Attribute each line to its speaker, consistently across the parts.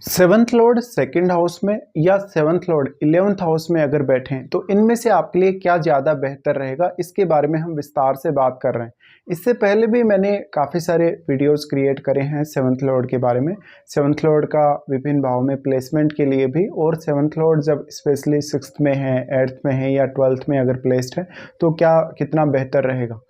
Speaker 1: Seventh Lord second house में या seventh Lord 11th house में अगर बैठें तो इनमें से आपके लिए क्या ज़्यादा बेहतर रहेगा, इसके बारे में हम विस्तार से बात कर रहे हैं। इससे पहले भी मैंने काफ़ी सारे वीडियोस क्रिएट करे हैं सेवंथ लॉर्ड के बारे में, सेवंथ लॉर्ड का विभिन्न भाव में प्लेसमेंट के लिए भी, और सेवंथ लॉर्ड जब स्पेशली 6th में है, 8th में है या 12th में अगर प्लेस्ड है तो क्या कितना बेहतर रहेगा।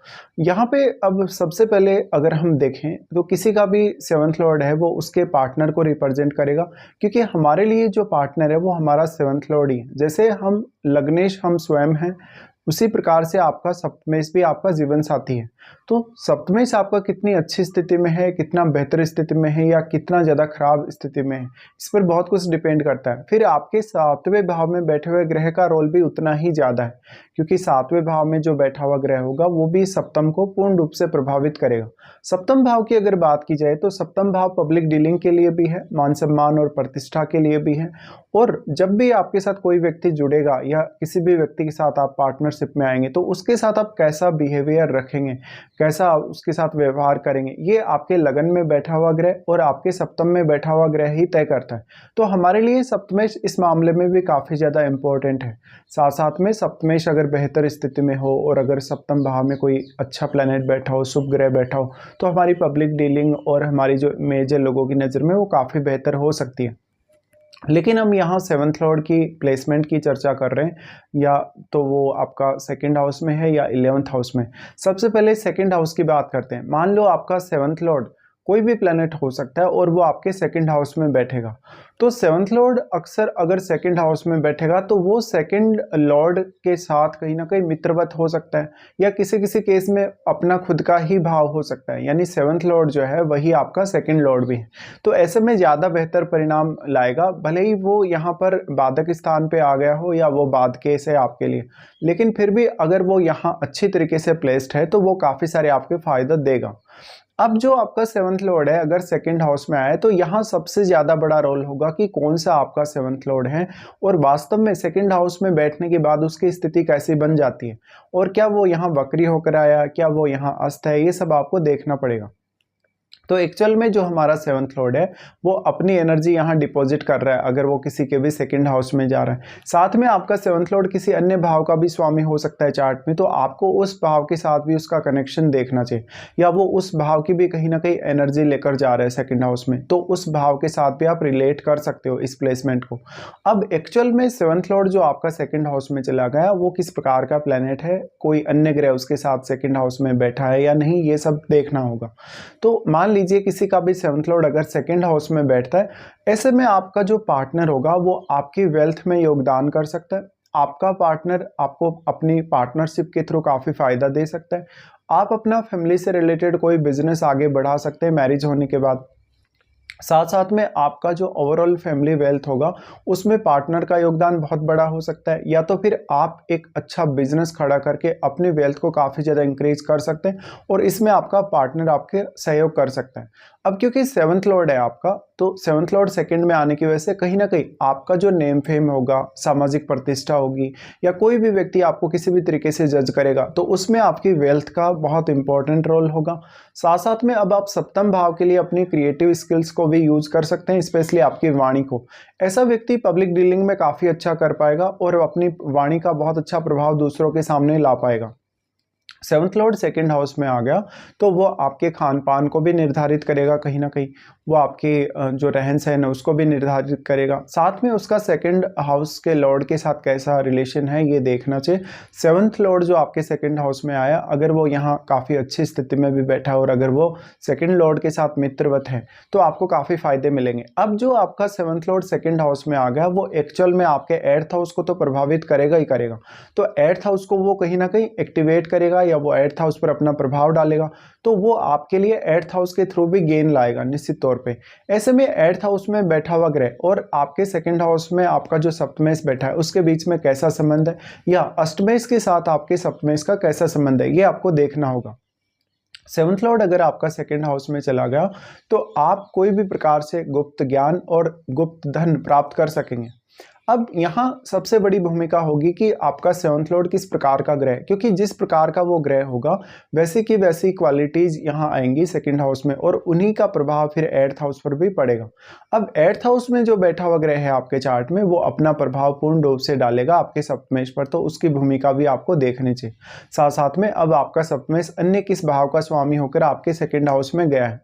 Speaker 1: यहाँ पे अब सबसे पहले अगर हम देखें तो किसी का भी सेवंथ लॉर्ड है वो उसके पार्टनर को रिप्रेजेंट करेगा, क्योंकि हमारे लिए जो पार्टनर है वो हमारा सेवंथ लॉर्ड ही है। जैसे हम लग्नेश हम स्वयं हैं, उसी प्रकार से आपका सप्तमेश भी आपका जीवन साथी है। तो सप्तमेश आपका कितनी अच्छी स्थिति में है, कितना बेहतर स्थिति में है या कितना ज़्यादा खराब स्थिति में है, इस पर बहुत कुछ डिपेंड करता है। फिर आपके 7वें भाव में बैठे हुए ग्रह का रोल भी उतना ही ज़्यादा है, क्योंकि 7वें भाव में जो बैठा हुआ ग्रह होगा वो भी सप्तम को पूर्ण रूप से प्रभावित करेगा। सप्तम भाव की अगर बात की जाए तो सप्तम भाव पब्लिक डीलिंग के लिए भी है, मान सम्मान और प्रतिष्ठा के लिए भी है। और जब भी आपके साथ कोई व्यक्ति जुड़ेगा या किसी भी व्यक्ति के साथ आप पार्टनरशिप में आएंगे तो उसके साथ आप कैसा बिहेवियर रखेंगे, कैसा उसके साथ व्यवहार करेंगे, ये आपके लगन में बैठा हुआ ग्रह और आपके सप्तम में बैठा हुआ ग्रह ही तय करता है। तो हमारे लिए सप्तमेश इस मामले में भी काफ़ी ज़्यादा इंपॉर्टेंट है। साथ साथ में सप्तमेश अगर बेहतर स्थिति में हो और अगर सप्तम भाव में कोई अच्छा प्लैनेट बैठा हो, शुभ ग्रह बैठा हो, तो हमारी पब्लिक डीलिंग और हमारी जो मेजर लोगों की नज़र में वो काफ़ी बेहतर हो सकती है। लेकिन हम यहाँ सेवंथ लॉर्ड की प्लेसमेंट की चर्चा कर रहे हैं, या तो वो आपका सेकंड हाउस में है या 11th हाउस में। सबसे पहले सेकंड हाउस की बात करते हैं। मान लो आपका सेवंथ लॉर्ड कोई भी प्लैनेट हो सकता है और वो आपके सेकंड हाउस में बैठेगा, तो सेवंथ लॉर्ड अक्सर अगर सेकंड हाउस में बैठेगा तो वो सेकंड लॉर्ड के साथ कहीं ना कहीं मित्रवत हो सकता है, या किसी किसी केस में अपना खुद का ही भाव हो सकता है, यानी सेवंथ लॉर्ड जो है वही आपका सेकंड लॉर्ड भी है। तो ऐसे में ज़्यादा बेहतर परिणाम लाएगा, भले ही वो यहाँ पर बाधक स्थान पे आ गया हो या वो बाद केस है आपके लिए, लेकिन फिर भी अगर वो यहाँ अच्छी तरीके से प्लेस्ड है तो वो काफ़ी सारे आपके फायदा देगा। अब जो आपका सेवंथ लॉर्ड है अगर सेकंड हाउस में आए तो यहाँ सबसे ज़्यादा बड़ा रोल होगा कि कौन सा आपका सेवंथ लॉर्ड है और वास्तव में सेकंड हाउस में बैठने के बाद उसकी स्थिति कैसी बन जाती है, और क्या वो यहाँ वक्री होकर आया, क्या वो यहाँ अस्त है, ये सब आपको देखना पड़ेगा। तो एक्चुअल में जो हमारा सेवंथ लॉर्ड है वो अपनी एनर्जी यहाँ डिपॉजिट कर रहा है अगर वो किसी के भी सेकंड हाउस में जा रहा है। साथ में आपका सेवंथ लॉर्ड किसी अन्य भाव का भी स्वामी हो सकता है चार्ट में, तो आपको उस भाव के साथ भी उसका कनेक्शन देखना चाहिए, या वो उस भाव की भी कहीं ना कहीं एनर्जी लेकर जा रहा है सेकेंड हाउस में, तो उस भाव के साथ भी आप रिलेट कर सकते हो इस प्लेसमेंट को। अब एक्चुअल में सेवंथ लॉर्ड जो आपका सेकेंड हाउस में चला गया वो किस प्रकार का प्लैनेट है, कोई अन्य ग्रह उसके साथ सेकेंड हाउस में बैठा है या नहीं, ये सब देखना होगा। तो मान लीजिए किसी का भी सेवंथ लॉर्ड अगर सेकंड हाउस में बैठता है, ऐसे में आपका जो पार्टनर होगा वो आपकी वेल्थ में योगदान कर सकता है। आपका पार्टनर आपको अपनी पार्टनरशिप के थ्रू काफ़ी फायदा दे सकता है। आप अपना फैमिली से रिलेटेड कोई बिजनेस आगे बढ़ा सकते हैं मैरिज होने के बाद। साथ साथ में आपका जो ओवरऑल फैमिली वेल्थ होगा उसमें पार्टनर का योगदान बहुत बड़ा हो सकता है, या तो फिर आप एक अच्छा बिजनेस खड़ा करके अपनी वेल्थ को काफ़ी ज़्यादा इंक्रीज कर सकते हैं और इसमें आपका पार्टनर आपके सहयोग कर सकता है। अब क्योंकि सेवंथ लॉर्ड है आपका, तो सेवंथ लॉर्ड सेकंड में आने की वजह से कहीं ना कहीं आपका जो नेम फेम होगा, सामाजिक प्रतिष्ठा होगी, या कोई भी व्यक्ति आपको किसी भी तरीके से जज करेगा तो उसमें आपकी वेल्थ का बहुत इंपॉर्टेंट रोल होगा। साथ साथ में अब आप सप्तम भाव के लिए अपनी क्रिएटिव स्किल्स को भी यूज कर सकते हैं, स्पेशली आपकी वाणी को। ऐसा व्यक्ति पब्लिक डीलिंग में काफ़ी अच्छा कर पाएगा और अपनी वाणी का बहुत अच्छा प्रभाव दूसरों के सामने ला पाएगा। सेवंथ लॉर्ड सेकंड हाउस में आ गया तो वो आपके खान पान को भी निर्धारित करेगा, कहीं ना कहीं वो आपके जो रहन सहन है उसको भी निर्धारित करेगा। साथ में उसका सेकंड हाउस के लॉर्ड के साथ कैसा रिलेशन है ये देखना चाहिए। सेवंथ लॉर्ड जो आपके सेकंड हाउस में आया अगर वो यहाँ काफ़ी अच्छी स्थिति में भी बैठा है और अगर वो सेकंड लॉर्ड के साथ मित्रवत है तो आपको काफ़ी फायदे मिलेंगे। अब जो आपका सेवंथ लॉर्ड सेकंड हाउस में आ गया वो एक्चुअल में आपके 8th हाउस को तो प्रभावित करेगा ही करेगा, तो 8th हाउस को वो कहीं ना कहीं एक्टिवेट करेगा या वो 8th हाउस पर अपना प्रभाव डालेगा, तो वो आपके लिए 8th हाउस के थ्रू भी गेन लाएगा निश्चित तौर पे। ऐसे में 8th हाउस में बैठा हुआ ग्रह और आपके सेकंड हाउस में आपका जो सप्तमेश बैठा है उसके बीच में कैसा संबंध है, या अष्टमेश के साथ आपके सप्तमेश का कैसा संबंध है, ये आपको देखना होगा। सेवंथ लॉर्ड अगर आपका सेकंड हाउस में चला गया तो आप कोई भी प्रकार से गुप्त ज्ञान और गुप्त धन प्राप्त कर सकेंगे। अब यहाँ सबसे बड़ी भूमिका होगी कि आपका सेवंथ लॉर्ड किस प्रकार का ग्रह है, क्योंकि जिस प्रकार का वो ग्रह होगा वैसी की वैसी क्वालिटीज यहाँ आएंगी सेकंड हाउस में, और उन्हीं का प्रभाव फिर एट्थ हाउस पर भी पड़ेगा। अब एट्थ हाउस में जो बैठा हुआ ग्रह है आपके चार्ट में, वो अपना प्रभाव पूर्ण रूप से डालेगा आपके सप्तमेश पर, तो उसकी भूमिका भी आपको देखनी चाहिए। साथ साथ में अब आपका सप्तमेश अन्य किस भाव का स्वामी होकर आपके सेकंड हाउस में गया है,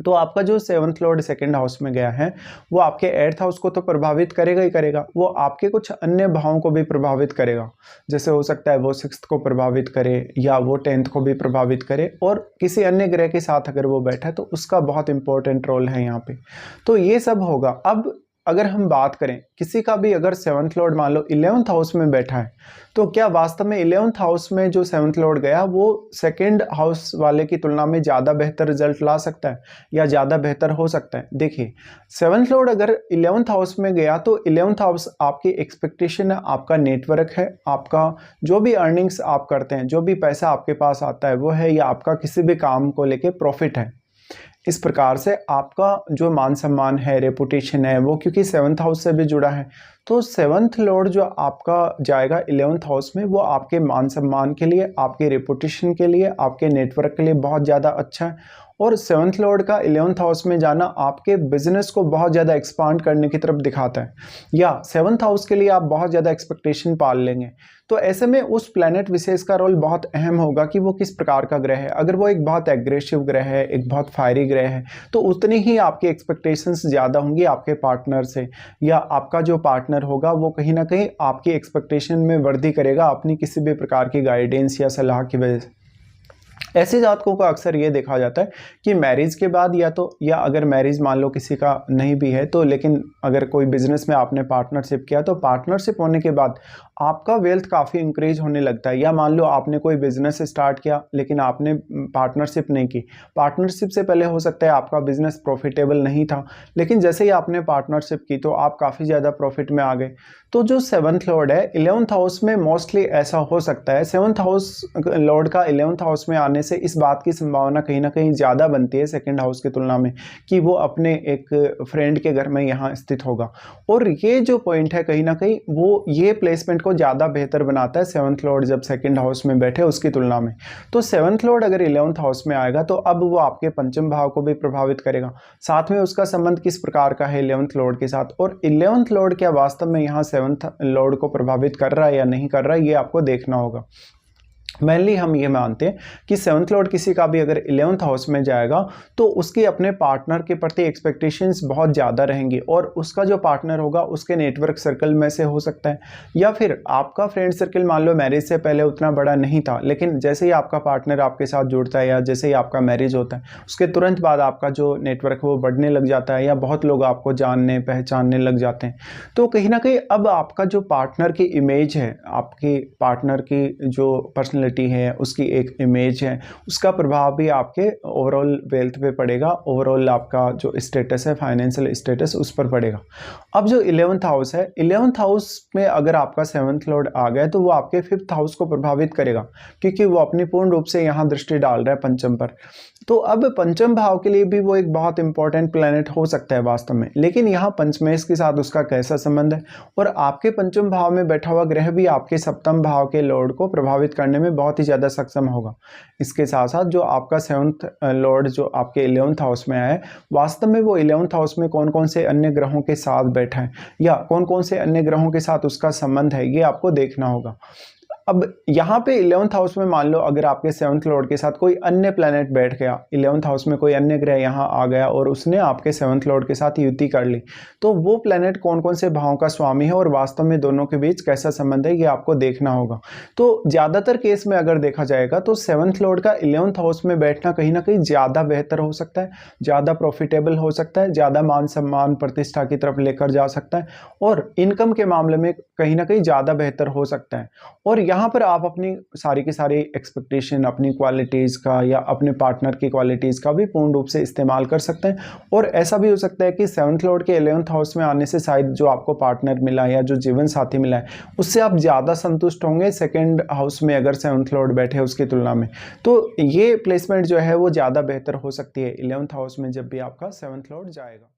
Speaker 1: तो आपका जो सेवंथ लॉर्ड सेकंड हाउस में गया है वो आपके एट्थ हाउस को तो प्रभावित करेगा ही करेगा, वो आपके कुछ अन्य भावों को भी प्रभावित करेगा। जैसे हो सकता है वो सिक्स्थ को प्रभावित करे, या वो टेंथ को भी प्रभावित करे, और किसी अन्य ग्रह के साथ अगर वो बैठा है तो उसका बहुत इंपॉर्टेंट रोल है यहाँ पे। तो ये सब होगा। अब अगर हम बात करें किसी का भी अगर सेवंथ लॉर्ड मान लो 11th हाउस में बैठा है, तो क्या वास्तव में 11th हाउस में जो सेवंथ लॉर्ड गया वो सेकंड हाउस वाले की तुलना में ज़्यादा बेहतर रिजल्ट ला सकता है या ज़्यादा बेहतर हो सकता है? देखिए, सेवंथ लॉर्ड अगर 11th हाउस में गया तो 11th हाउस आपकी एक्सपेक्टेशन है, आपका नेटवर्क है, आपका जो भी अर्निंग्स आप करते हैं, जो भी पैसा आपके पास आता है वो है, या आपका किसी भी काम को लेके प्रॉफिट है। इस प्रकार से आपका जो मान सम्मान है, रेपुटेशन है, वो क्योंकि सेवंथ हाउस से भी जुड़ा है, तो सेवंथ लॉर्ड जो आपका जाएगा 11th हाउस में, वो आपके मान सम्मान के लिए, आपके रेपुटेशन के लिए, आपके नेटवर्क के लिए बहुत ज़्यादा अच्छा है। और सेवंथ लॉर्ड का 11th हाउस में जाना आपके बिजनेस को बहुत ज़्यादा एक्सपांड करने की तरफ दिखाता है, या सेवंथ हाउस के लिए आप बहुत ज़्यादा एक्सपेक्टेशन पाल लेंगे। तो ऐसे में उस प्लैनेट विशेष का रोल बहुत अहम होगा कि वो किस प्रकार का ग्रह है। अगर वो एक बहुत एग्रेसिव ग्रह है, एक बहुत फायरी ग्रह है, तो उतनी ही आपकी एक्सपेक्टेशंस ज़्यादा होंगी आपके पार्टनर से, या आपका जो पार्टनर होगा वो कहीं ना कहीं आपकी एक्सपेक्टेशन में वृद्धि करेगा अपनी किसी भी प्रकार की गाइडेंस या सलाह की वजह से। ऐसे जातकों का अक्सर ये देखा जाता है कि मैरिज के बाद या अगर मैरिज मान लो किसी का नहीं भी है तो, लेकिन अगर कोई बिजनेस में आपने पार्टनरशिप किया तो पार्टनरशिप होने के बाद आपका वेल्थ काफ़ी इंक्रीज होने लगता है। या मान लो आपने कोई बिजनेस स्टार्ट किया लेकिन आपने पार्टनरशिप नहीं की, पार्टनरशिप से पहले हो सकता है आपका बिजनेस प्रॉफिटेबल नहीं था, लेकिन जैसे ही आपने पार्टनरशिप की तो आप काफ़ी ज़्यादा प्रॉफिट में आ गए। तो जो सेवंथ लॉर्ड है 11th हाउस में मोस्टली ऐसा हो सकता है, सेवंथ हाउस लॉर्ड का 11th हाउस में आने से इस बात की संभावना कहीं ना कहीं ज़्यादा बनती है सेकंड हाउस की तुलना में कि वो अपने एक फ्रेंड के घर में यहाँ स्थित होगा। और ये जो पॉइंट है कहीं ना कहीं वो ये प्लेसमेंट को ज़्यादा बेहतर बनाता है सेवंथ लॉर्ड जब सेकंड हाउस में बैठे उसकी तुलना में। तो सेवंथ लॉर्ड अगर 11th हाउस में आएगा तो अब वो आपके पंचम भाव को भी प्रभावित करेगा, साथ में उसका संबंध किस प्रकार का है 11th लॉर्ड के साथ, और 11th लॉर्ड क्या वास्तव में यहाँ सेवंथ लॉर्ड को प्रभावित कर रहा है या नहीं कर रहा है, ये आपको देखना होगा। मेनली हम ये मानते हैं कि सेवंथ लॉर्ड किसी का भी अगर 11th हाउस में जाएगा तो उसकी अपने पार्टनर के प्रति एक्सपेक्टेशंस बहुत ज़्यादा रहेंगी, और उसका जो पार्टनर होगा उसके नेटवर्क सर्कल में से हो सकता है, या फिर आपका फ्रेंड सर्कल मान लो मैरिज से पहले उतना बड़ा नहीं था, लेकिन जैसे ही आपका पार्टनर आपके साथ जुड़ता है या जैसे ही आपका मैरिज होता है उसके तुरंत बाद आपका जो नेटवर्क है वो बढ़ने लग जाता है, या बहुत लोग आपको जानने पहचानने लग जाते हैं। तो कहीं ना कहीं अब आपका जो पार्टनर की इमेज है, आपकी पार्टनर की जो पर्सनैलिटी है, उसकी एक इमेज है, उसका प्रभाव भी आपके ओवरऑल वेल्थ पे पड़ेगा, ओवरऑल आपका जो स्टेटस है फाइनेंशियल स्टेटस उस पर पड़ेगा। अब जो 11th हाउस है, 11th हाउस में अगर आपका सेवंथ लॉर्ड आ गया तो वो आपके 5th हाउस को प्रभावित करेगा, क्योंकि वो अपनी पूर्ण रूप से यहाँ दृष्टि डाल रहा है पंचम पर। तो अब पंचम भाव के लिए भी वो एक बहुत इंपॉर्टेंट प्लैनेट हो सकता है वास्तव में, लेकिन यहाँ पंचमेश के साथ उसका कैसा संबंध है, और आपके पंचम भाव में बैठा हुआ ग्रह भी आपके सप्तम भाव के लॉर्ड को प्रभावित करने में बहुत ही ज़्यादा सक्षम होगा। इसके साथ साथ जो आपका सेवंथ लॉर्ड जो आपके 11th हाउस में आया है, वास्तव में वो 11th हाउस में कौन कौन से अन्य ग्रहों के साथ बैठा है या कौन कौन से अन्य ग्रहों के साथ उसका संबंध है, ये आपको देखना होगा। अब यहाँ पे 11th हाउस में मान लो अगर आपके सेवंथ लॉर्ड के साथ कोई अन्य प्लैनेट बैठ गया, 11th हाउस में कोई अन्य ग्रह यहाँ आ गया और उसने आपके सेवंथ लॉर्ड के साथ युति कर ली, तो वो प्लैनेट कौन कौन से भावों का स्वामी है और वास्तव में दोनों के बीच कैसा संबंध है, ये आपको देखना होगा। तो ज़्यादातर केस में अगर देखा जाएगा तो सेवंथ लॉर्ड का 11th हाउस में बैठना कहीं ना कहीं ज़्यादा बेहतर हो सकता है, ज़्यादा प्रॉफिटेबल हो सकता है, ज़्यादा मान सम्मान प्रतिष्ठा की तरफ लेकर जा सकता है, और इनकम के मामले में कहीं ना कहीं ज़्यादा बेहतर हो सकता है। और यहाँ पर आप अपनी सारी की सारी एक्सपेक्टेशन, अपनी क्वालिटीज़ का या अपने पार्टनर की क्वालिटीज़ का भी पूर्ण रूप से इस्तेमाल कर सकते हैं। और ऐसा भी हो सकता है कि सेवंथ लॉर्ड के 11th हाउस में आने से शायद जो आपको पार्टनर मिला या जो जीवन साथी मिला है उससे आप ज़्यादा संतुष्ट होंगे सेकेंड हाउस में अगर सेवंथ लॉर्ड बैठे उसकी तुलना में। तो ये प्लेसमेंट जो है वो ज़्यादा बेहतर हो सकती है 11th हाउस में जब भी आपका सेवंथ लॉर्ड जाएगा।